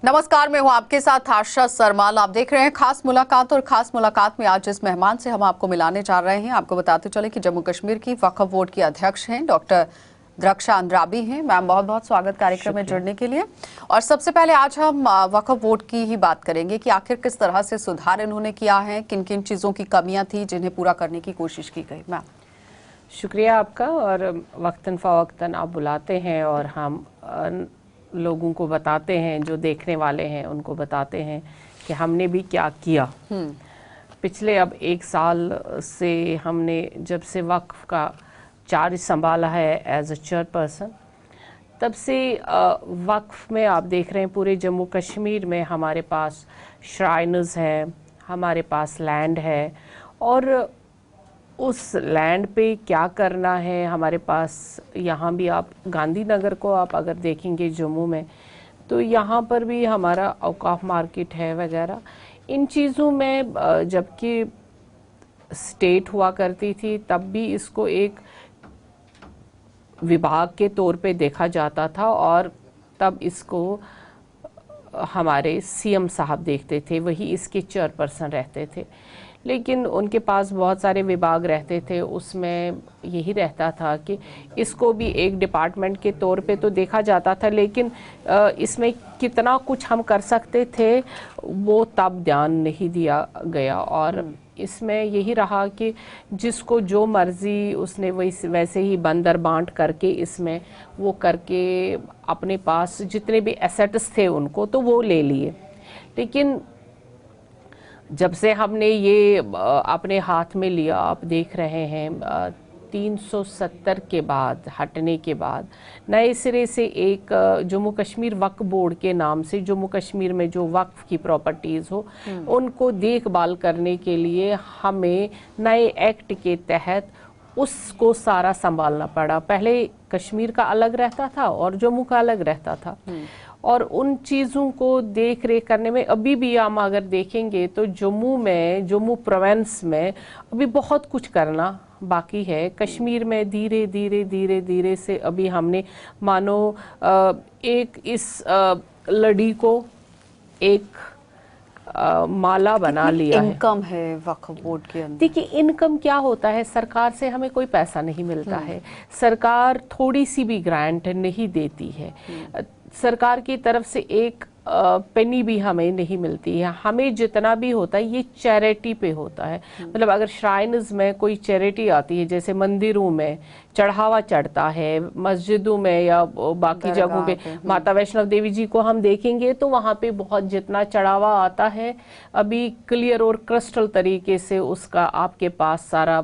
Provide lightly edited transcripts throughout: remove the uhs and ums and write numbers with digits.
नमस्कार, मैं हूं आपके साथ आशा सरमाल। आप देख रहे हैं खास मुलाकात और खास मुलाकात में आज जिस मेहमान से हम आपको मिलाने जा रहे हैं, आपको बताते चले कि जम्मू कश्मीर की वक्फ बोर्ड की अध्यक्ष हैं डॉक्टर द्रक्षा अंद्राबी हैं। मैम, बहुत बहुत स्वागत कार्यक्रम में जुड़ने के लिए। और सबसे पहले आज हम वक्फ बोर्ड की ही बात करेंगे कि आखिर किस तरह से सुधार इन्होंने किया है, किन किन चीज़ों की कमियां थी जिन्हें पूरा करने की कोशिश की गई। मैम, शुक्रिया आपका। और वक्तन फ़वक्तन आप बुलाते हैं और हम लोगों को बताते हैं, जो देखने वाले हैं उनको बताते हैं कि हमने भी क्या किया। पिछले अब 1 साल से हमने जब से वक्फ का चार्ज संभाला है एज अ चेयरपर्सन, तब से वक्फ में आप देख रहे हैं पूरे जम्मू कश्मीर में हमारे पास श्राइनर्स हैं, हमारे पास लैंड है और उस लैंड पे क्या करना है हमारे पास। यहाँ भी आप गांधीनगर को आप अगर देखेंगे जम्मू में, तो यहाँ पर भी हमारा औकाफ मार्केट है वगैरह। इन चीज़ों में जबकि स्टेट हुआ करती थी तब भी इसको एक विभाग के तौर पे देखा जाता था और तब इसको हमारे सीएम साहब देखते थे, वही इसके चेयरपर्सन रहते थे। लेकिन उनके पास बहुत सारे विभाग रहते थे, उसमें यही रहता था कि इसको भी एक डिपार्टमेंट के तौर पे तो देखा जाता था, लेकिन इसमें कितना कुछ हम कर सकते थे वो तब ध्यान नहीं दिया गया। और इसमें यही रहा कि जिसको जो मर्जी उसने वैसे ही बंदर बांट करके इसमें वो करके अपने पास जितने भी एसेट्स थे उनको तो वो ले लिए। लेकिन जब से हमने ये अपने हाथ में लिया, आप देख रहे हैं 370 के बाद हटने के बाद नए सिरे से एक जम्मू कश्मीर वक्फ बोर्ड के नाम से जम्मू कश्मीर में जो वक्फ की प्रॉपर्टीज़ हो उनको देखभाल करने के लिए हमें नए एक्ट के तहत उसको सारा संभालना पड़ा। पहले कश्मीर का अलग रहता था और जम्मू का अलग रहता था और उन चीज़ों को देख रेख करने में अभी भी हम अगर देखेंगे तो जम्मू प्रोविंस में अभी बहुत कुछ करना बाकी है। कश्मीर में धीरे धीरे से अभी हमने मानो एक इस लड़ी को एक माला बना लिया है। इनकम है वक्फ बोर्ड के अंदर। देखिए, इनकम क्या होता है, सरकार से हमें कोई पैसा नहीं मिलता है, सरकार थोड़ी सी भी ग्रांट नहीं देती है, सरकार की तरफ से एक पेनी भी हमें नहीं मिलती है। हमें जितना भी होता है ये चैरिटी पे होता है। मतलब अगर श्राइन्स में कोई चैरिटी आती है, जैसे मंदिरों में चढ़ावा चढ़ता है, मस्जिदों में या बाकी जगहों पे, माता वैष्णव देवी जी को हम देखेंगे तो वहाँ पे बहुत जितना चढ़ावा आता है अभी क्लियर और क्रिस्टल तरीके से उसका आपके पास सारा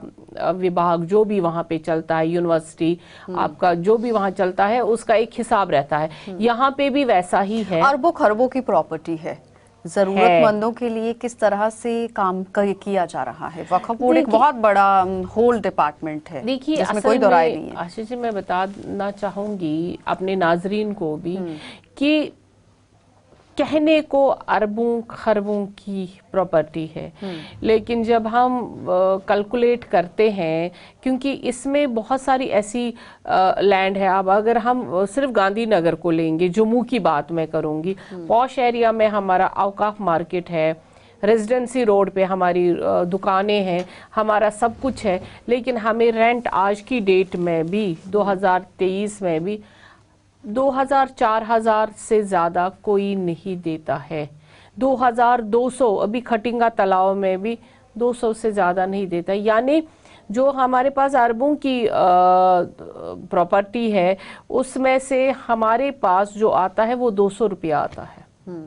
विभाग जो भी वहाँ पे चलता है, यूनिवर्सिटी आपका जो भी वहाँ चलता है उसका एक हिसाब रहता है। यहाँ पे भी वैसा ही है। अरबों खरबों की प्रॉपर्टी है, जरूरतमंदों के लिए किस तरह से काम किया जा रहा है। वक्फ बोर्ड एक बहुत बड़ा होल डिपार्टमें है। देखिए, जिसमें कोई दो राय नहीं है। आशीष जी, मैं बताना चाहूंगी अपने नाजरीन को भी कि कहने को अरबों खरबों की प्रॉपर्टी है, लेकिन जब हम कैलकुलेट करते हैं, क्योंकि इसमें बहुत सारी ऐसी लैंड है। अब अगर हम सिर्फ गांधीनगर को लेंगे, जम्मू की बात मैं करूंगी, पॉश एरिया में हमारा औकाफ मार्केट है, रेजिडेंसी रोड पे हमारी दुकानें हैं, हमारा सब कुछ है, लेकिन हमें रेंट आज की डेट में भी 2023 में भी 2000-4000 से ज़्यादा कोई नहीं देता है। 2200 अभी खटिंगा तालाब में भी 200 से ज़्यादा नहीं देता। यानी जो हमारे पास अरबों की प्रॉपर्टी है उसमें से हमारे पास जो आता है वो 200 रुपया आता है।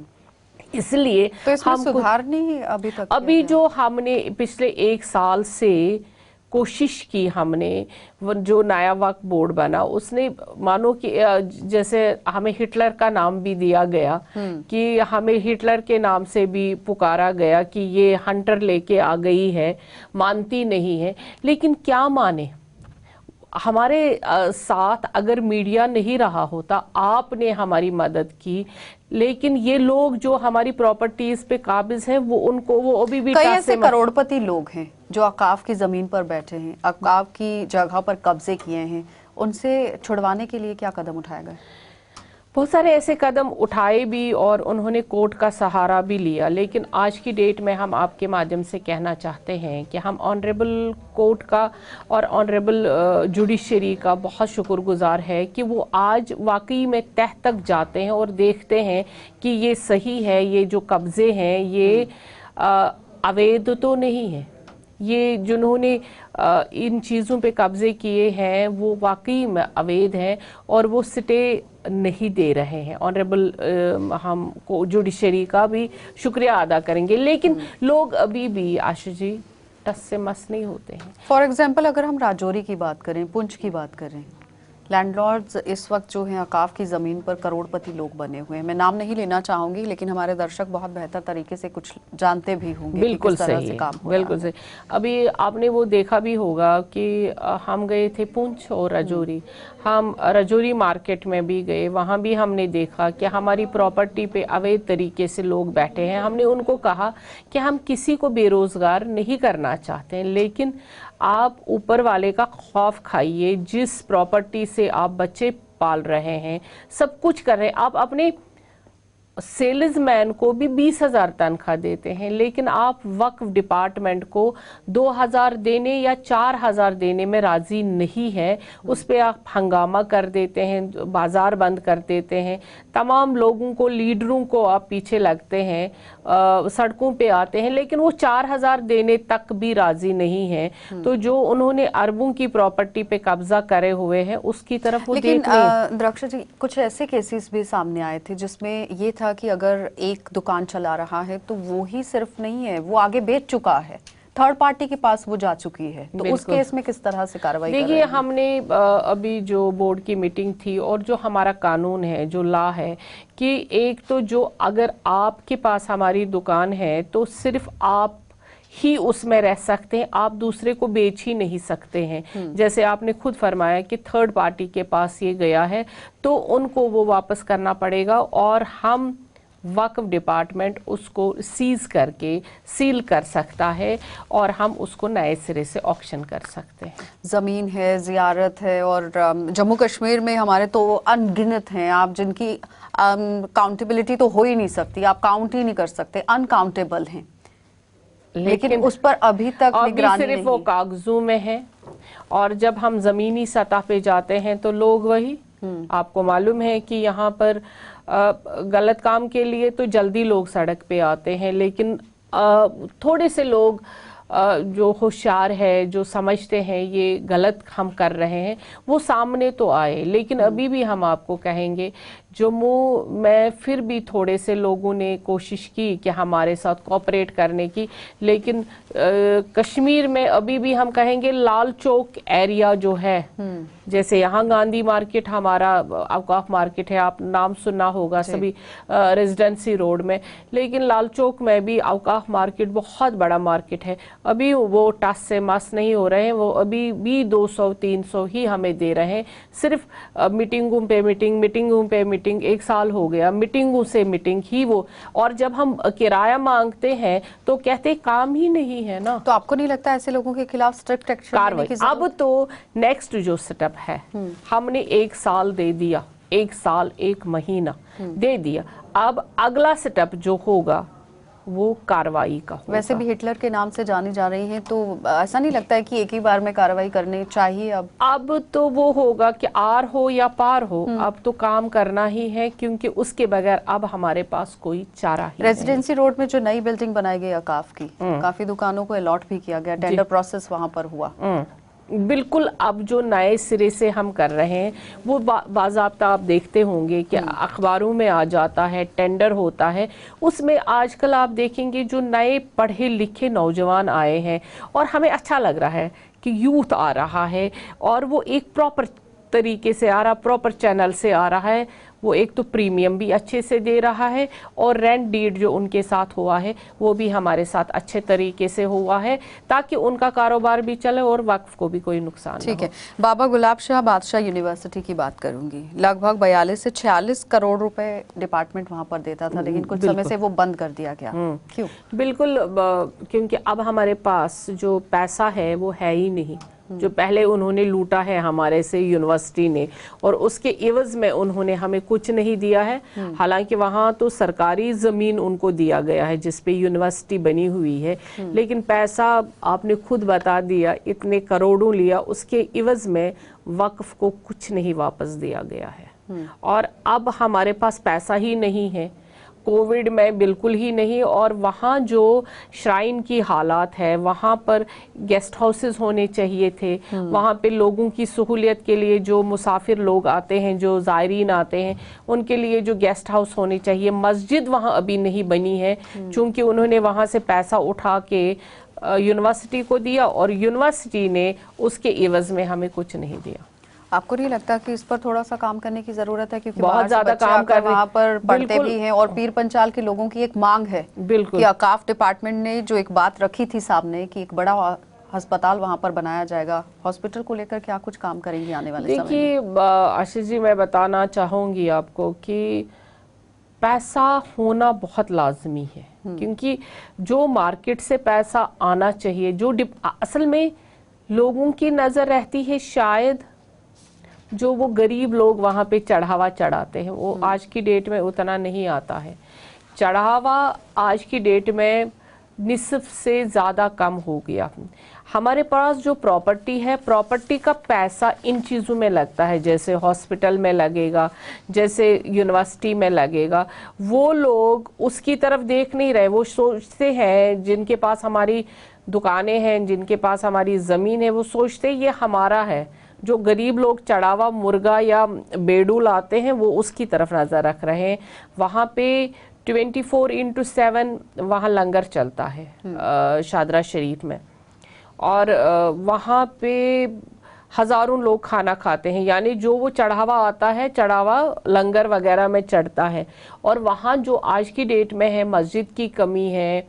इसलिए तो इसमें सुधार नहीं अभी तक। अभी जो हमने पिछले 1 साल से कोशिश की, हमने जो नया वक्फ बोर्ड बना उसने मानो कि जैसे हमें हिटलर का नाम भी दिया गया कि हमें हिटलर के नाम से भी पुकारा गया कि ये हंटर लेके आ गई है, मानती नहीं है। लेकिन क्या माने, हमारे साथ अगर मीडिया नहीं रहा होता, आपने हमारी मदद की, लेकिन ये लोग जो हमारी प्रॉपर्टीज पे काबिज हैं वो अभी भी कई ऐसे करोड़पति लोग हैं जो औकाफ की जमीन पर बैठे हैं, औकाफ की जगह पर कब्जे किए हैं, उनसे छुड़वाने के लिए क्या कदम उठाए गए? बहुत सारे ऐसे कदम उठाए भी और उन्होंने कोर्ट का सहारा भी लिया, लेकिन आज की डेट में हम आपके माध्यम से कहना चाहते हैं कि हम ऑनरेबल कोर्ट का और ऑनरेबल जुडिशरी का बहुत शुक्रगुजार है कि वो आज वाकई में तह तक जाते हैं और देखते हैं कि ये सही है, ये जो कब्जे हैं ये अवैध तो नहीं है, ये जिन्होंने इन चीज़ों पे कब्जे किए हैं वो वाकई में अवैध हैं और वो स्टे नहीं दे रहे हैं। ऑनरेबल हम को जुडिशरी का भी शुक्रिया अदा करेंगे, लेकिन लोग अभी भी आशा जी टस से मस नहीं होते हैं। फॉर एग्जाम्पल अगर हम राजौरी की बात करें, पुंछ की बात करें, लैंडलॉर्ड्स इस वक्त जो हैं अकाफ की ज़मीन पर करोड़पति लोग बने हुए हैं। मैं नाम नहीं लेना चाहूंगी, लेकिन हमारे दर्शक बहुत बेहतर तरीके से कुछ जानते भी होंगे। बिल्कुल कि किस तरह सही से है, काम हो बिल्कुल रहा है। सही। अभी आपने वो देखा भी होगा कि हम गए थे पुंछ और राजौरी, हम राजौरी मार्केट में भी गए, वहाँ भी हमने देखा कि हमारी प्रॉपर्टी पे अवैध तरीके से लोग बैठे हैं। हमने उनको कहा कि हम किसी को बेरोजगार नहीं करना चाहते हैं, लेकिन आप ऊपर वाले का खौफ खाइए, जिस प्रॉपर्टी से आप बच्चे पाल रहे हैं, सब कुछ कर रहे हैं, आप अपने सेल्समैन को भी 20,000 तनख्वाह देते हैं, लेकिन आप वक्फ डिपार्टमेंट को 2,000 देने या 4,000 देने में राजी नहीं है। उस पर आप हंगामा कर देते हैं, बाजार बंद कर देते हैं, तमाम लोगों को, लीडरों को आप पीछे लगते हैं, सड़कों पे आते हैं, लेकिन वो 4,000 देने तक भी राजी नहीं है। तो जो उन्होंने अरबों की प्रॉपर्टी पे कब्जा करे हुए हैं उसकी तरफ वो लेकिन देख लें। द्रक्षा जी, कुछ ऐसे केसेस भी सामने आए थे जिसमें ये था कि अगर एक दुकान चला रहा है तो वो ही सिर्फ नहीं है, वो आगे बेच चुका है, थर्ड पार्टी के पास वो जा चुकी है, तो उस केस में किस तरह से कार्रवाई कर रहे देखिए, हैं? हमने अभी जो बोर्ड की मीटिंग थी और जो हमारा कानून है, जो लॉ है, कि एक तो जो अगर आपके पास हमारी दुकान है तो सिर्फ आप ही उसमें रह सकते हैं, आप दूसरे को बेच ही नहीं सकते हैं। जैसे आपने खुद फरमाया कि थर्ड पार्टी के पास ये गया है तो उनको वो वापस करना पड़ेगा और हम वक्फ डिपार्टमेंट उसको सीज करके सील कर सकता है और हम उसको नए सिरे से ऑक्शन कर सकते हैं। ज़मीन है, ज़ियारत है, और जम्मू कश्मीर में हमारे तो अनगिनत हैं आप जिनकी काउंटेबिलिटी तो हो ही नहीं सकती, आप काउंट ही नहीं कर सकते, अनकाउंटेबल हैं, लेकिन उस पर अभी तक निगरानी सिर्फ वो कागजों में है। और जब हम जमीनी सतह पे जाते हैं तो लोग वही, आपको मालूम है कि यहाँ पर गलत काम के लिए तो जल्दी लोग सड़क पे आते हैं, लेकिन थोड़े से लोग जो होशियार है, जो समझते हैं ये गलत हम कर रहे हैं, वो सामने तो आए। लेकिन अभी भी हम आपको कहेंगे, जम्मू में फिर भी थोड़े से लोगों ने कोशिश की कि हमारे साथ कोऑपरेट करने की, लेकिन कश्मीर में अभी भी हम कहेंगे लाल चौक एरिया जो है, जैसे यहाँ गांधी मार्केट हमारा अवकाफ मार्केट है, आप नाम सुनना होगा सभी, रेजिडेंसी रोड में, लेकिन लाल चौक में भी अवकाफ मार्केट बहुत बड़ा मार्केट है। अभी वो टस से मस नहीं हो रहे हैं, वो अभी भी 200-300 ही हमें दे रहे हैं, सिर्फ मीटिंगों पे मीटिंग, मीटिंगों पे मीटिंग। 1 साल हो गया मीटिंगों से मीटिंग ही वो, और जब हम किराया मांगते हैं तो कहते काम ही नहीं है ना। तो आपको नहीं लगता ऐसे लोगों के खिलाफ स्ट्रिक्ट एक्शन कार्रवाई? अब तो नेक्स्ट जो स्टेप है, हमने 1 साल दे दिया, 1 साल 1 महीना दे दिया, अब अगला स्टेप जो होगा वो कार्रवाई का होगा। वैसे भी हिटलर के नाम से जानी जा रही हैं, तो ऐसा नहीं लगता है कि एक ही बार में कार्रवाई करनी चाहिए? अब तो वो होगा कि आर हो या पार हो, अब तो काम करना ही है, क्योंकि उसके बगैर अब हमारे पास कोई चारा ही नहीं। रेजिडेंसी रोड में जो नई बिल्डिंग बनाई गई अकाफ की, काफी दुकानों को अलॉट भी किया गया, टेंडर प्रोसेस वहां पर हुआ। बिल्कुल, अब जो नए सिरे से हम कर रहे हैं वो बाज़ाब्ता आप देखते होंगे कि अखबारों में आ जाता है, टेंडर होता है, उसमें आजकल आप देखेंगे जो नए पढ़े लिखे नौजवान आए हैं, और हमें अच्छा लग रहा है कि यूथ आ रहा है और वो एक प्रॉपर तरीके से आ रहा, प्रॉपर चैनल से आ रहा है, वो एक तो प्रीमियम भी अच्छे से दे रहा है और रेंट डीड जो उनके साथ हुआ है वो भी हमारे साथ अच्छे तरीके से हुआ है, ताकि उनका कारोबार भी चले और वक्फ को भी कोई नुकसान ठीक है। बाबा गुलाब शाह बादशाह यूनिवर्सिटी की बात करूंगी, लगभग 42 से 46 करोड़ रुपए डिपार्टमेंट वहां पर देता था, लेकिन कुछ समय से वो बंद कर दिया गया, क्यों? बिल्कुल, क्योंकि अब हमारे पास जो पैसा है वो है ही नहीं, जो पहले उन्होंने लूटा है हमारे से यूनिवर्सिटी ने, और उसके एवज में उन्होंने हमें कुछ नहीं दिया है। हालांकि वहाँ तो सरकारी ज़मीन उनको दिया गया है जिस पे यूनिवर्सिटी बनी हुई है, लेकिन पैसा आपने खुद बता दिया, इतने करोड़ों लिया, उसके एवज में वक्फ को कुछ नहीं वापस दिया गया है। और अब हमारे पास पैसा ही नहीं है, कोविड में बिल्कुल ही नहीं। और वहाँ जो श्राइन की हालात है, वहाँ पर गेस्ट हाउसेस होने चाहिए थे, वहाँ पे लोगों की सहूलियत के लिए, जो मुसाफिर लोग आते हैं, जो ज़ायरीन आते हैं, उनके लिए जो गेस्ट हाउस होने चाहिए। मस्जिद वहाँ अभी नहीं बनी है, चूँकि उन्होंने वहाँ से पैसा उठा के यूनिवर्सिटी को दिया और यूनिवर्सिटी ने उसके एवज में हमें कुछ नहीं दिया। आपको नहीं लगता कि इस पर थोड़ा सा काम करने की जरूरत है, क्योंकि बहुत ज्यादा काम कर वहाँ पर पढ़ते भी हैं और पीर पंचाल के लोगों की एक मांग है बिल्कुल कि औकाफ डिपार्टमेंट ने जो एक बात रखी थी सामने कि एक बड़ा अस्पताल वहाँ पर बनाया जाएगा, हॉस्पिटल को लेकर क्या कुछ काम करेंगे आने वाले समय में? देखिए आशीष जी, मैं बताना चाहूँगी आपको कि पैसा होना बहुत लाजमी है, क्योंकि जो मार्केट से पैसा आना चाहिए, जो असल में लोगों की नज़र रहती है, शायद जो वो गरीब लोग वहाँ पे चढ़ावा चढ़ाते हैं वो आज की डेट में उतना नहीं आता है। चढ़ावा आज की डेट में निस्फ से ज़्यादा कम हो गया। हमारे पास जो प्रॉपर्टी है, प्रॉपर्टी का पैसा इन चीज़ों में लगता है, जैसे हॉस्पिटल में लगेगा, जैसे यूनिवर्सिटी में लगेगा। वो लोग उसकी तरफ देख नहीं रहे, वो सोचते हैं, जिनके पास हमारी दुकानें हैं, जिनके पास हमारी ज़मीन है, वो सोचते हैं ये हमारा है। जो गरीब लोग चढ़ावा मुर्गा या बेडू लाते हैं वो उसकी तरफ नज़र रख रहे हैं। वहाँ पे 24/7 वहाँ लंगर चलता है शादरा शरीफ में, और वहाँ पे हज़ारों लोग खाना खाते हैं, यानी जो वो चढ़ावा आता है, चढ़ावा लंगर वगैरह में चढ़ता है। और वहाँ जो आज की डेट में है, मस्जिद की कमी है,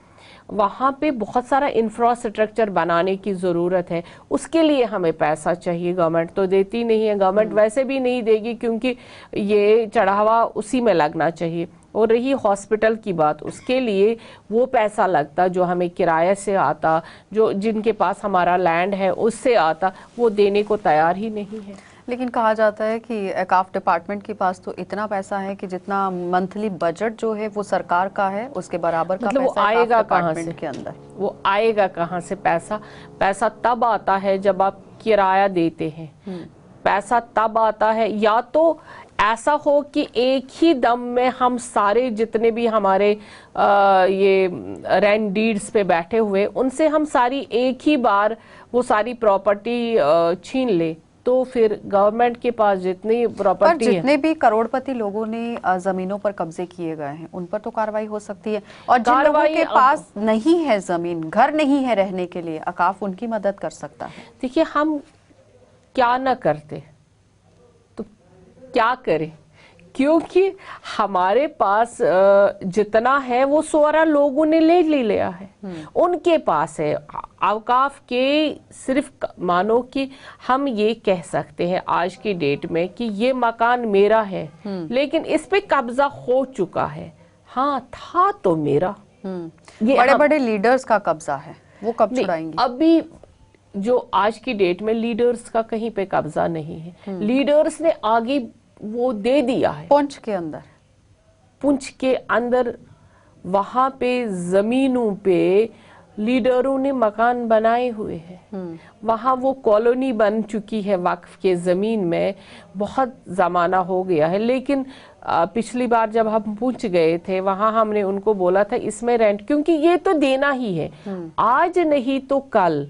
वहाँ पे बहुत सारा इंफ्रास्ट्रक्चर बनाने की ज़रूरत है। उसके लिए हमें पैसा चाहिए, गवर्नमेंट तो देती नहीं है, गवर्नमेंट वैसे भी नहीं देगी, क्योंकि ये चढ़ावा उसी में लगना चाहिए। और रही हॉस्पिटल की बात, उसके लिए वो पैसा लगता जो हमें किराए से आता, जो जिनके पास हमारा लैंड है उससे आता, वो देने को तैयार ही नहीं है। लेकिन कहा जाता है कि औकाफ डिपार्टमेंट के पास तो इतना पैसा है कि जितना मंथली बजट जो है वो सरकार का है, उसके बराबर का मतलब पैसा वो आएगा कहाँ से के अंदर? वो आएगा कहाँ से पैसा? पैसा तब आता है जब आप किराया देते हैं। पैसा तब आता है, या तो ऐसा हो कि एक ही दम में हम सारे जितने भी हमारे ये रेंट डीड्स पे बैठे हुए, उनसे हम सारी एक ही बार वो सारी प्रॉपर्टी छीन ले, तो फिर गवर्नमेंट के पास जितनी प्रॉपर्टी है, जितने भी करोड़पति लोगों ने जमीनों पर कब्जे किए गए हैं उन पर तो कार्रवाई हो सकती है। और जिन लोगों के पास नहीं है जमीन, घर नहीं है रहने के लिए, औकाफ उनकी मदद कर सकता है। देखिए, हम क्या न करते तो क्या करें, क्योंकि हमारे पास जितना है वो सारा लोगों ने ले लिया है, उनके पास है। औकाफ के सिर्फ मानो कि हम ये कह सकते हैं आज की डेट में कि ये मकान मेरा है, लेकिन इस पे कब्जा हो चुका है। हाँ, था तो मेरा। ये बड़े बड़े लीडर्स का कब्जा है, वो कब छुड़ाएंगे? अभी जो आज की डेट में लीडर्स का कहीं पे कब्जा नहीं है। लीडर्स ने आगे वो दे दिया है। पुंछ के अंदर वहां पे जमीनों पे लीडरों ने मकान बनाए हुए हैं। वहां वो कॉलोनी बन चुकी है वक्फ के जमीन में, बहुत जमाना हो गया है। लेकिन पिछली बार जब हम पूछ गए थे, वहां हमने उनको बोला था इसमें रेंट, क्योंकि ये तो देना ही है, आज नहीं तो कल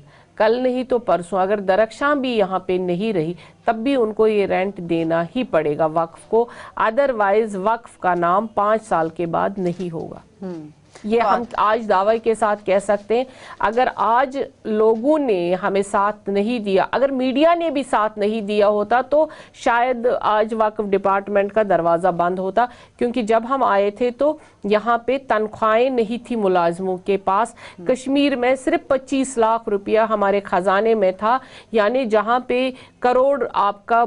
नहीं तो परसों, अगर दरख्शां भी यहाँ पे नहीं रही तब भी उनको ये रेंट देना ही पड़ेगा वक्फ को, अदरवाइज वक्फ का नाम 5 साल के बाद नहीं होगा। ये हम आज दावे के साथ कह सकते हैं। अगर आज लोगों ने हमें साथ नहीं दिया, अगर मीडिया ने भी साथ नहीं दिया होता, तो शायद आज वक्फ डिपार्टमेंट का दरवाज़ा बंद होता, क्योंकि जब हम आए थे तो यहाँ पे तनख्वाहें नहीं थी मुलाजमों के पास। कश्मीर में सिर्फ 25 लाख रुपया हमारे खजाने में था, यानी जहाँ पे करोड़ आपका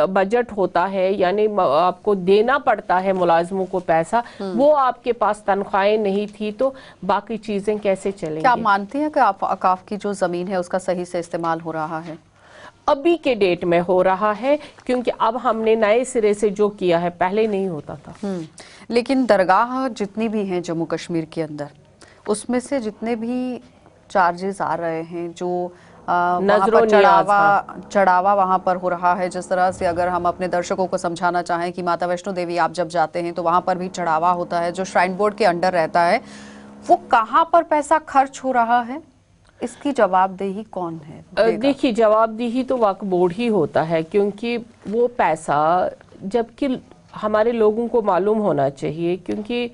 बजट होता है, यानी आपको देना पड़ता है मुलाजमों को पैसा, वो आपके पास तनख्वाहें नहीं थी, तो बाकी चीजें कैसे चलेंगी? क्या आप मानती हैं कि औकाफ की जो जमीन है उसका सही से इस्तेमाल हो रहा है? अभी के डेट में हो रहा है, क्योंकि अब हमने नए सिरे से जो किया है, पहले नहीं होता था। लेकिन दरगाह जितनी भी हैं जम्मू कश्मीर के अंदर, उसमें से जितने भी चार्जेस आ रहे हैं, जो वहाँ पर चढ़ावा वहाँ पर हो रहा है, जिस तरह से अगर हम अपने दर्शकों को समझाना चाहें कि माता वैष्णो देवी आप जब जाते हैं तो वहाँ पर भी चढ़ावा होता है जो श्राइन बोर्ड के अंडर रहता है, वो कहाँ पर पैसा खर्च हो रहा है, इसकी जवाबदेही कौन है? देखिए, जवाबदेही तो वक्फ बोर्ड ही होता है, क्योंकि वो पैसा, जबकि हमारे लोगों को मालूम होना चाहिए, क्योंकि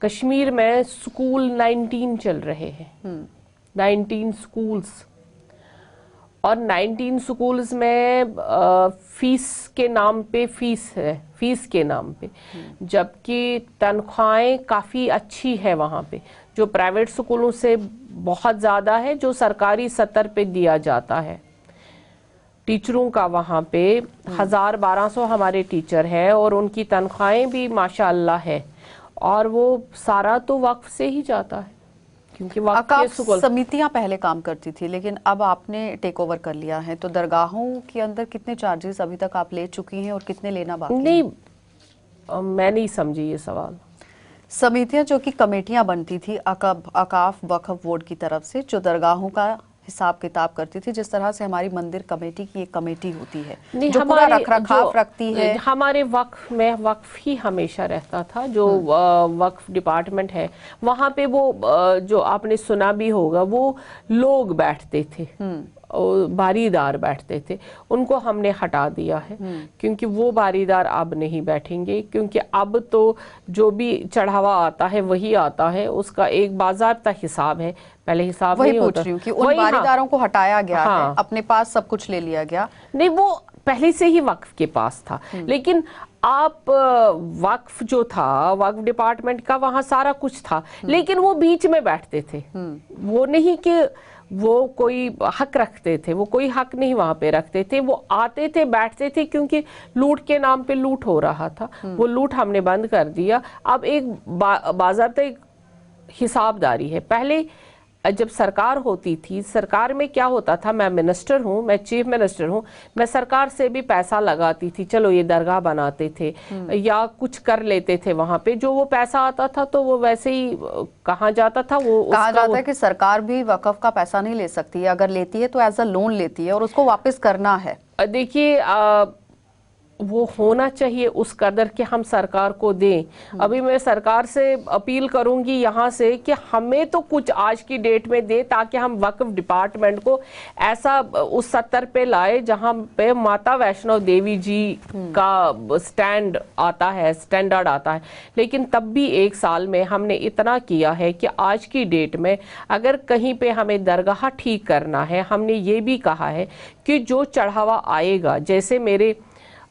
कश्मीर में स्कूल 19 चल रहे हैं, 19 स्कूल्स, और 19 स्कूल्स में फीस के नाम पे फीस है, फीस के नाम पे, जबकि तनख्वाहें काफ़ी अच्छी है वहाँ पे, जो प्राइवेट स्कूलों से बहुत ज़्यादा है, जो सरकारी स्तर पे दिया जाता है। टीचरों का वहाँ पे 1000-1200 हमारे टीचर है, और उनकी तनख्वाहें भी माशाअल्लाह है, और वो सारा तो वक्फ से ही जाता है, क्योंकि वक्फ समितियां पहले काम करती थी, लेकिन अब आपने टेक ओवर कर लिया है, तो दरगाहों के अंदर कितने चार्जेस अभी तक आप ले चुकी हैं और कितने लेना बाकी? नहीं, मैं नहीं समझी ये सवाल। समितियां जो कि कमेटियां बनती थी अकाफ वक्फ बोर्ड की तरफ से, जो दरगाहों का हिसाब किताब करती थी, जिस तरह से हमारी मंदिर कमेटी की एक कमेटी होती है जो पूरा रखरखाव रखती है। हमारे वक्फ में वक्फ ही हमेशा रहता था, जो वक्फ डिपार्टमेंट है वहाँ पे वो जो आपने सुना भी होगा, वो लोग बैठते थे, बारीदार बैठते थे, उनको हमने हटा दिया है, क्योंकि वो बारीदार अब नहीं बैठेंगे, क्योंकि अब तो जो भी चढ़ावा आता है वही आता है, उसका एक बाज़ाब्ता हिसाब है, पहले हिसाब नहीं होता। पूछ रही हूँ कि उन बारीदारों को हटाया गया है, अपने पास सब कुछ ले लिया गया? नहीं, वो पहले से ही वक्फ के पास था, लेकिन आप वक्फ जो था, वक्फ डिपार्टमेंट का वहाँ सारा कुछ था, लेकिन वो बीच में बैठते थे, वो नहीं कि वो कोई हक रखते थे, वो कोई हक नहीं वहाँ पे रखते थे, वो आते थे, बैठते थे, क्योंकि लूट के नाम पे लूट हो रहा था, वो लूट हमने बंद कर दिया। अब एक बाज़ाब्ता हिसाबदारी है। पहले जब सरकार होती थी, सरकार में क्या होता था, मैं मिनिस्टर हूँ, मैं चीफ मिनिस्टर हूँ, मैं सरकार से भी पैसा लगाती थी, चलो ये दरगाह बनाते थे या कुछ कर लेते थे वहाँ पे, जो वो पैसा आता था तो वो वैसे ही कहाँ जाता था, वो कहा जाता है कि सरकार भी वक्फ का पैसा नहीं ले सकती है, अगर लेती है तो एज अ लोन लेती है और उसको वापस करना है। देखिए, वो होना चाहिए उस कदर के हम सरकार को दें। अभी मैं सरकार से अपील करूंगी यहाँ से कि हमें तो कुछ आज की डेट में दे, ताकि हम वक्फ डिपार्टमेंट को ऐसा उस स्तर पे लाए जहाँ पे माता वैष्णो देवी जी का स्टैंडर्ड आता है। लेकिन तब भी एक साल में हमने इतना किया है कि आज की डेट में अगर कहीं पे हमें दरगाह ठीक करना है, हमने ये भी कहा है कि जो चढ़ावा आएगा, जैसे मेरे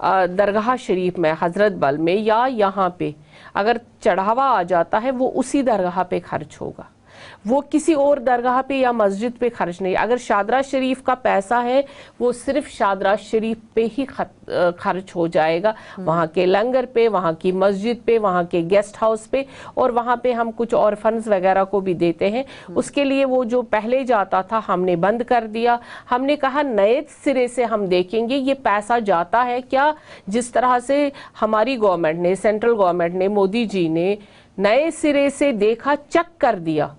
दरगाह शरीफ में, हजरत बल में या यहाँ पे अगर चढ़ावा आ जाता है, वो उसी दरगाह पे खर्च होगा, वो किसी और दरगाह पे या मस्जिद पे खर्च नहीं। अगर शादरा शरीफ का पैसा है, वो सिर्फ शादरा शरीफ पे ही खर्च हो जाएगा, वहाँ के लंगर पे, वहाँ की मस्जिद पे, वहाँ के गेस्ट हाउस पे, और वहाँ पे हम कुछ और फंड्स वगैरह को भी देते हैं। उसके लिए वो जो पहले जाता था हमने बंद कर दिया। हमने कहा नए सिरे से हम देखेंगे ये पैसा जाता है क्या। जिस तरह से हमारी गवर्नमेंट ने, सेंट्रल गवर्नमेंट ने, मोदी जी ने नए सिरे से देखा, चेक कर दिया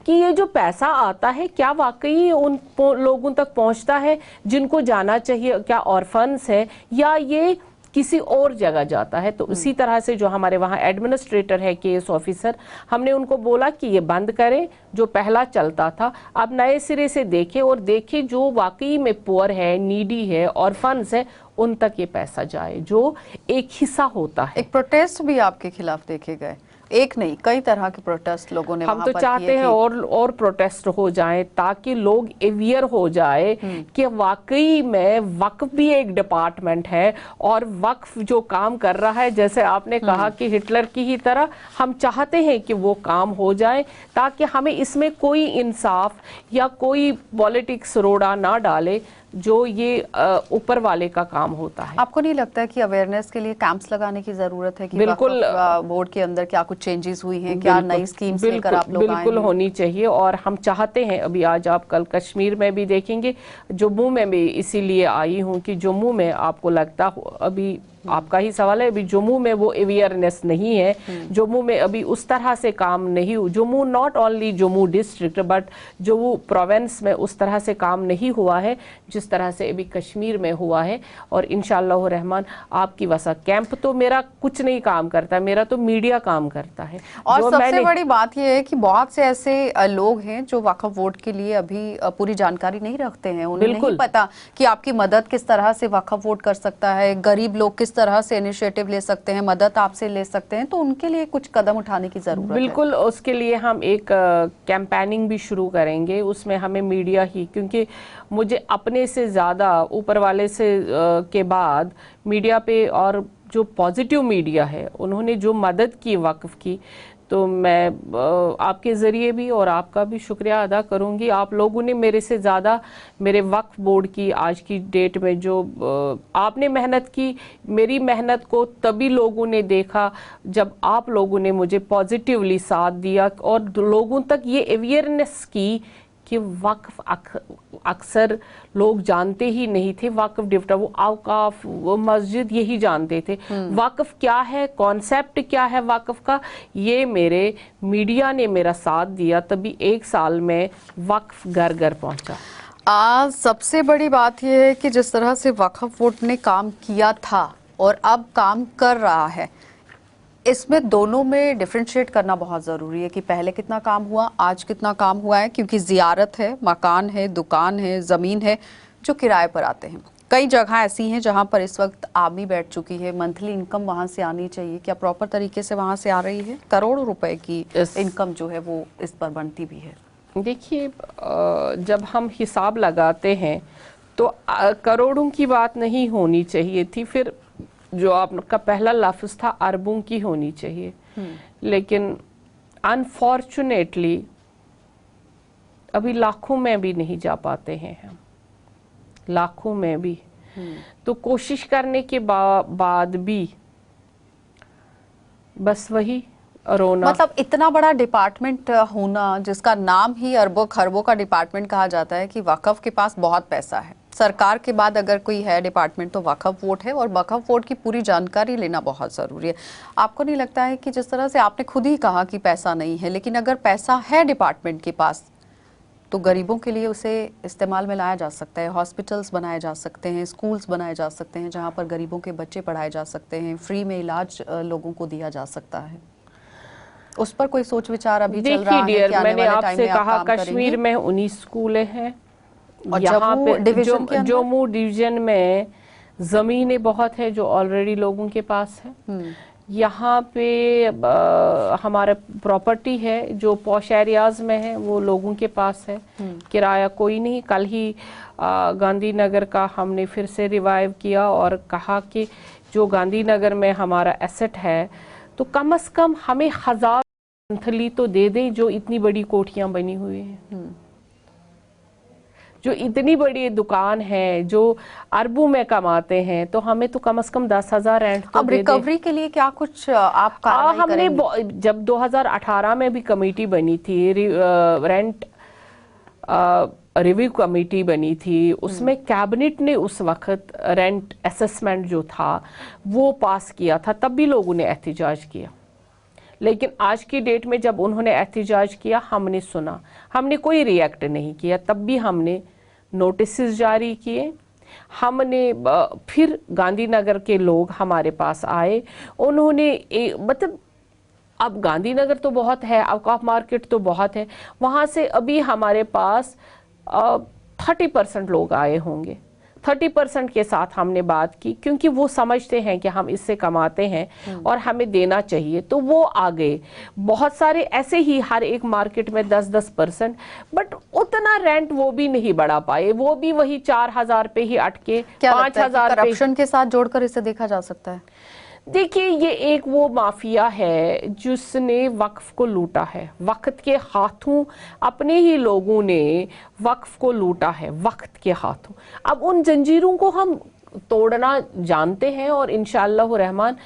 कि ये जो पैसा आता है क्या वाकई उन लोगों तक पहुंचता है जिनको जाना चाहिए, क्या ऑर्फन्स है या ये किसी और जगह जाता है। तो उसी तरह से जो हमारे वहाँ एडमिनिस्ट्रेटर है, केस ऑफिसर, हमने उनको बोला कि ये बंद करें जो पहला चलता था, अब नए सिरे से देखें और देखें जो वाकई में पुअर है, नीडी है, ऑर्फन्स है, उन तक ये पैसा जाए, जो एक हिस्सा होता है। एक प्रोटेस्ट भी आपके खिलाफ देखे गए, एक नहीं कई तरह के प्रोटेस्ट लोगों ने हम तो चाहते हैं और प्रोटेस्ट हो जाएं, ताकि लोग अवेयर हो जाए कि वाकई में वक्फ भी एक डिपार्टमेंट है और वक्फ जो काम कर रहा है, जैसे आपने कहा कि हिटलर की ही तरह, हम चाहते हैं कि वो काम हो जाए, ताकि हमें इसमें कोई इंसाफ या कोई पॉलिटिक्स रोड़ा ना डाले। जो ये ऊपर वाले का काम होता है। आपको नहीं लगता है कि अवेयरनेस के लिए कैंप्स लगाने की जरूरत है कि बिल्कुल बोर्ड के अंदर क्या कुछ चेंजेस हुई हैं, क्या नई स्कीम्स लेकर आप लोग आए बिल्कुल हैं? होनी चाहिए, और हम चाहते हैं। अभी आज आप कल कश्मीर में भी देखेंगे, जम्मू में भी इसीलिए आई हूँ कि जम्मू में आपको लगता हो, अभी आपका ही सवाल है, अभी जम्मू में वो अवेयरनेस नहीं है, जम्मू में अभी उस तरह से काम नहीं हुआ। Jammu not only Jammu district but Jammu province में उस तरह से काम नहीं हुआ है जिस तरह से अभी कश्मीर में हुआ है। और इंशाअल्लाह रहमान आपकी वसा कैंप तो मेरा कुछ नहीं काम करता, मेरा तो मीडिया काम करता है। और सबसे बड़ी बात यह है कि बहुत से ऐसे लोग हैं जो वक्फ बोर्ड के लिए अभी पूरी जानकारी नहीं रखते हैं, उन्हें नहीं पता कि आपकी मदद किस तरह से वक्फ बोर्ड कर सकता है, गरीब लोग किस तरह से इनिशिएटिव ले सकते हैं, मदद आपसे ले सकते हैं, तो उनके लिए कुछ कदम उठाने की जरूरत है। बिल्कुल, उसके लिए हम एक कैंपेनिंग भी शुरू करेंगे, उसमें हमें मीडिया ही, क्योंकि मुझे अपने से ज़्यादा ऊपर वाले से के बाद मीडिया पे, और जो पॉजिटिव मीडिया है उन्होंने जो मदद की वक्फ की, तो मैं आपके ज़रिए भी और आपका भी शुक्रिया अदा करूंगी। आप लोगों ने मेरे से ज़्यादा मेरे वक्फ बोर्ड की आज की डेट में जो आपने मेहनत की, मेरी मेहनत को तभी लोगों ने देखा जब आप लोगों ने मुझे पॉजिटिवली साथ दिया और लोगों तक ये अवेयरनेस की कि वक्फ अक्सर लोग जानते ही नहीं थे। वक्फ डिफ्टा, वो औकाफ, वो मस्जिद, यही जानते थे वक्फ क्या है, कॉन्सेप्ट क्या है वक्फ का। ये मेरे मीडिया ने मेरा साथ दिया, तभी 1 साल में वक्फ घर घर पहुंचा। सबसे बड़ी बात यह है कि जिस तरह से वक्फ बोर्ड ने काम किया था और अब काम कर रहा है, इसमें दोनों में डिफरेंशिएट करना बहुत ज़रूरी है कि पहले कितना काम हुआ, आज कितना काम हुआ है, क्योंकि ज़ियारत है, मकान है, दुकान है, ज़मीन है जो किराए पर आते हैं। कई जगह ऐसी हैं जहां पर इस वक्त आर्मी बैठ चुकी है, मंथली इनकम वहां से आनी चाहिए, क्या प्रॉपर तरीके से वहां से आ रही है? करोड़ों रुपए की इनकम जो है वो इस पर बनती भी है। देखिए, जब हम हिसाब लगाते हैं तो करोड़ों की बात नहीं होनी चाहिए थी, फिर जो आपका पहला लफ्ज़ था अरबों की होनी चाहिए, लेकिन अनफॉर्चुनेटली अभी लाखों में भी नहीं जा पाते हैं हम, लाखों में भी। तो कोशिश करने के बाद भी बस वही रोना। मतलब इतना बड़ा डिपार्टमेंट होना जिसका नाम ही अरबों खरबों का डिपार्टमेंट कहा जाता है कि वक्फ के पास बहुत पैसा है। सरकार के बाद अगर कोई है डिपार्टमेंट तो वक्फ बोर्ड है, और वक्फ बोर्ड की पूरी जानकारी लेना बहुत ज़रूरी है। आपको नहीं लगता है कि जिस तरह से आपने खुद ही कहा कि पैसा नहीं है, लेकिन अगर पैसा है डिपार्टमेंट के पास तो गरीबों के लिए उसे इस्तेमाल में लाया जा सकता है, हॉस्पिटल्स बनाए जा सकते हैं, स्कूल्स बनाए जा सकते हैं जहाँ पर गरीबों के बच्चे पढ़ाए जा सकते हैं, फ्री में इलाज लोगों को दिया जा सकता है। उस पर कोई सोच विचार अभी चल रहा है? डियर, मैंने आपसे कहा कश्मीर में 19 स्कूल हैं, और यहाँ पे जम्मू डिवीजन में जमीनें बहुत है जो ऑलरेडी लोगों के पास है। यहाँ पे हमारा प्रॉपर्टी है जो पॉश एरियाज में है, वो लोगों के पास है, किराया कोई नहीं। कल ही गांधीनगर का हमने फिर से रिवाइव किया और कहा कि जो गांधीनगर में हमारा एसेट है तो कम से कम हमें 1000 मंथली तो दे दें, जो इतनी बड़ी कोठियां बनी हुई हैं, जो इतनी बड़ी दुकान है, जो अरबों में कमाते हैं, तो हमें तो कम से कम 10,000 रेंट तो अब रिकवरी के लिए क्या कुछ आप कार्रवाई हमने करेंगे? जब 2018 में भी कमेटी बनी थी, रेंट रिव्यू कमेटी बनी थी, उसमें कैबिनेट ने उस वक्त रेंट असेसमेंट जो था वो पास किया था, तब भी लोगों ने एहतिजाज किया। लेकिन आज की डेट में जब उन्होंने एहतिजाज किया, हमने सुना, हमने कोई रिएक्ट नहीं किया। तब भी हमने नोटिस जारी किए, हमने फिर गांधीनगर के लोग हमारे पास आए, उन्होंने मतलब अब गांधीनगर तो बहुत है, औकाफ मार्केट तो बहुत है, वहाँ से अभी हमारे पास 30% लोग आए होंगे। 30% के साथ हमने बात की, क्योंकि वो समझते हैं कि हम इससे कमाते हैं और हमें देना चाहिए, तो वो आ गए। बहुत सारे ऐसे ही हर एक मार्केट में 10-10%, बट उतना रेंट वो भी नहीं बढ़ा पाए, वो भी वही 4000 पे ही अटके, 5000 पे। करप्शन के साथ जोड़कर इसे देखा जा सकता है? देखिए, ये एक वो माफिया है जिसने वक्फ को लूटा है। वक्त के हाथों अपने ही लोगों ने वक्फ को लूटा है, वक्त के हाथों। अब उन जंजीरों को हम तोड़ना जानते हैं और इंशाअल्लाह रहमान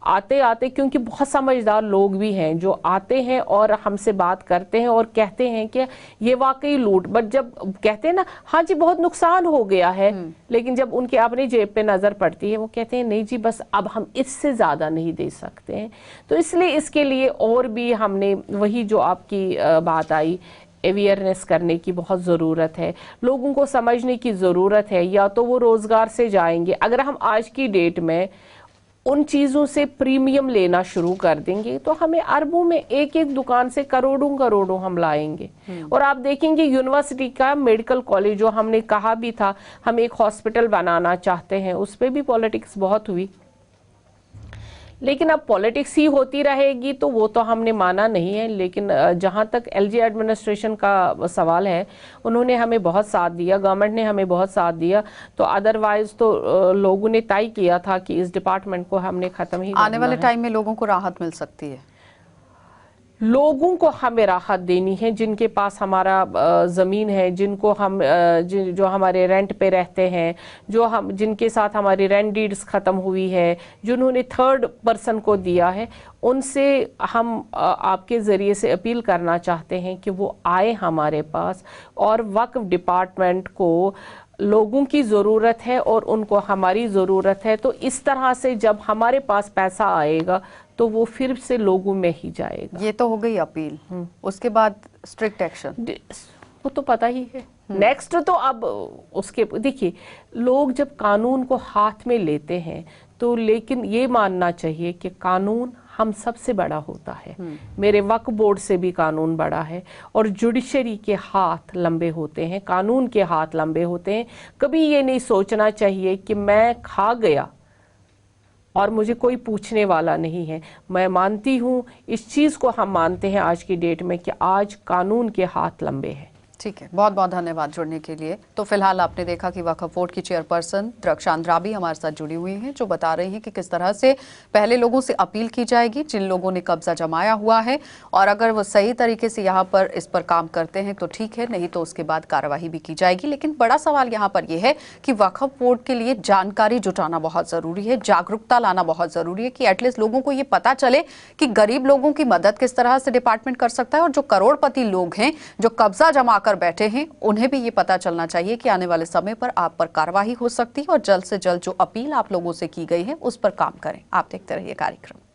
आते आते, क्योंकि बहुत समझदार लोग भी हैं जो आते हैं और हमसे बात करते हैं और कहते हैं कि ये वाकई लूट, बट जब कहते हैं ना हाँ जी बहुत नुकसान हो गया है, लेकिन जब उनके अपनी जेब पे नजर पड़ती है वो कहते हैं नहीं जी बस अब हम इससे ज्यादा नहीं दे सकते हैं। तो इसलिए इसके लिए और भी हमने वही जो आपकी बात आई, अवेयरनेस करने की बहुत ज़रूरत है, लोगों को समझने की ज़रूरत है। या तो वो रोज़गार से जाएंगे, अगर हम आज की डेट में उन चीज़ों से प्रीमियम लेना शुरू कर देंगे तो हमें अरबों में एक एक दुकान से करोड़ों करोड़ों हम लाएंगे। और आप देखेंगे यूनिवर्सिटी का मेडिकल कॉलेज जो हमने कहा भी था हम एक हॉस्पिटल बनाना चाहते हैं, उस पर भी पॉलिटिक्स बहुत हुई, लेकिन अब पॉलिटिक्स ही होती रहेगी तो वो तो हमने माना नहीं है। लेकिन जहाँ तक एलजी एडमिनिस्ट्रेशन का सवाल है, उन्होंने हमें बहुत साथ दिया, गवर्नमेंट ने हमें बहुत साथ दिया। तो अदरवाइज तो लोगों ने तय किया था कि इस डिपार्टमेंट को हमने खत्म ही आने वाले टाइम में लोगों को राहत मिल सकती है। लोगों को हमें राहत देनी है जिनके पास हमारा ज़मीन है, जिनको हम जो हमारे रेंट पे रहते हैं, जो हम जिनके साथ हमारी रेंट डीड्स ख़त्म हुई है, जिन्होंने थर्ड पर्सन को दिया है, उनसे हम आपके ज़रिए से अपील करना चाहते हैं कि वो आए हमारे पास। और वक्फ डिपार्टमेंट को लोगों की ज़रूरत है और उनको हमारी ज़रूरत है। तो इस तरह से जब हमारे पास पैसा आएगा तो वो फिर से लोगों में ही जाएगा। ये तो हो गई अपील, उसके बाद स्ट्रिक्ट एक्शन वो तो पता ही है। नेक्स्ट तो अब उसके देखिए, लोग जब कानून को हाथ में लेते हैं तो लेकिन ये मानना चाहिए कि कानून हम सबसे बड़ा होता है। मेरे वक्फ बोर्ड से भी कानून बड़ा है और जुडिशरी के हाथ लंबे होते हैं, कानून के हाथ लंबे होते हैं। कभी ये नहीं सोचना चाहिए कि मैं खा गया और मुझे कोई पूछने वाला नहीं है। मैं मानती हूँ, इस चीज़ को हम मानते हैं आज की डेट में कि आज कानून के हाथ लंबे हैं। ठीक है, बहुत बहुत धन्यवाद जुड़ने के लिए। तो फिलहाल आपने देखा कि वक्फ बोर्ड की चेयरपर्सन द्रक्षा अंद्राबी हमारे साथ जुड़ी हुई हैं, जो बता रही हैं कि किस तरह से पहले लोगों से अपील की जाएगी जिन लोगों ने कब्जा जमाया हुआ है, और अगर वो सही तरीके से यहाँ पर इस पर काम करते हैं तो ठीक है, नहीं तो उसके बाद कार्रवाई भी की जाएगी। लेकिन बड़ा सवाल यहाँ पर यह है कि वक्फ बोर्ड के लिए जानकारी जुटाना बहुत ज़रूरी है, जागरूकता लाना बहुत ज़रूरी है कि एटलीस्ट लोगों को ये पता चले कि गरीब लोगों की मदद किस तरह से डिपार्टमेंट कर सकता है, और जो करोड़पति लोग हैं जो कब्जा जमा बैठे हैं उन्हें भी ये पता चलना चाहिए कि आने वाले समय पर आप पर कार्रवाई हो सकती है, और जल्द से जल्द जो अपील आप लोगों से की गई है उस पर काम करें। आप देखते रहिए कार्यक्रम।